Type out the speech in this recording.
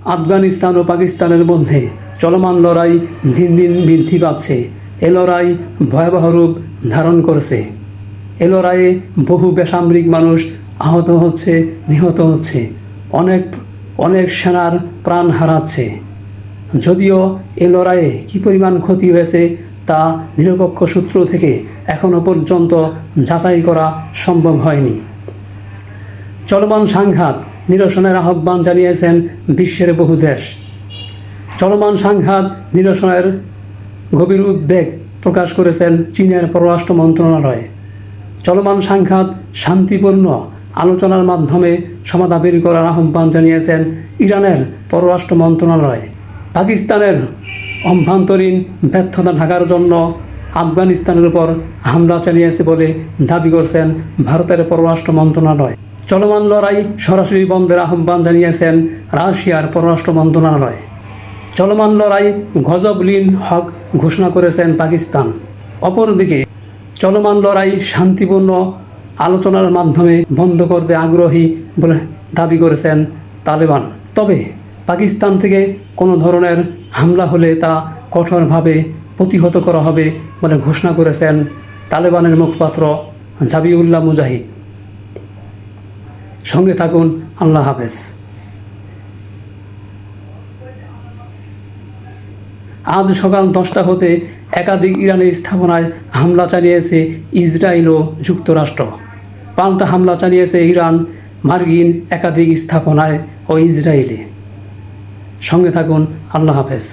আফগানিস্তান ও পাকিস্তানের মধ্যে চলমান লড়াই দিন দিন বৃদ্ধি পাচ্ছে। এ লড়াই ভয়াবহ রূপ ধারণ করছে। এ লড়াইয়ে বহু বেসামরিক মানুষ আহত হচ্ছে, নিহত হচ্ছে, অনেক সেনার প্রাণ হারাচ্ছে। যদিও এ লড়াইয়ে কী পরিমাণ ক্ষতি হয়েছে তা নিরপেক্ষ সূত্র থেকে এখনও পর্যন্ত যাচাই করা সম্ভব হয়নি। চলমান সংঘাত নিরসনের আহ্বান জানিয়েছেন বিশ্বের বহু দেশ। চলমান সংঘাত নিরসনের গভীর উদ্বেগ প্রকাশ করেছেন চীনের পররাষ্ট্র মন্ত্রণালয়। চলমান সংঘাত শান্তিপূর্ণ আলোচনার মাধ্যমে সমাধা বের করার আহ্বান জানিয়েছেন ইরানের পররাষ্ট্র মন্ত্রণালয়। পাকিস্তানের অভ্যন্তরীণ ব্যর্থতা ঢাকার জন্য আফগানিস্তানের উপর হামলা চালিয়েছে বলে দাবি করছেন ভারতের পররাষ্ট্র মন্ত্রণালয়। চলমান লড়াই সরাসরি বন্ধের আহ্বান জানিয়েছেন রাশিয়ার পররাষ্ট্র মন্ত্রণালয়। চলমান লড়াই গজবলীন হক ঘোষণা করেছেন পাকিস্তান। অপরদিকে চলমান লড়াই শান্তিপূর্ণ আলোচনার মাধ্যমে বন্ধ করতে আগ্রহী বলে দাবি করেছেন তালেবান। তবে পাকিস্তান থেকে কোনো ধরনের হামলা হলে তা কঠোরভাবে প্রতিহত করা হবে বলে ঘোষণা করেছেন তালেবানের মুখপাত্র জাবিউল্লাহ মুজাহিদ। সঙ্গে থাকুন। আল্লাহ হাফেজ। আজ সকাল 10টা হতে একাধিক ইরানি স্থাপনায় হামলা চালিয়েছে ইসরায়েল ও যুক্তরাষ্ট্র। পাল্টা হামলা চালিয়েছে ইরান, মার্কিন একাধিক স্থাপনায় ও ইসরায়েলে। সঙ্গে থাকুন। আল্লাহ হাফেজ।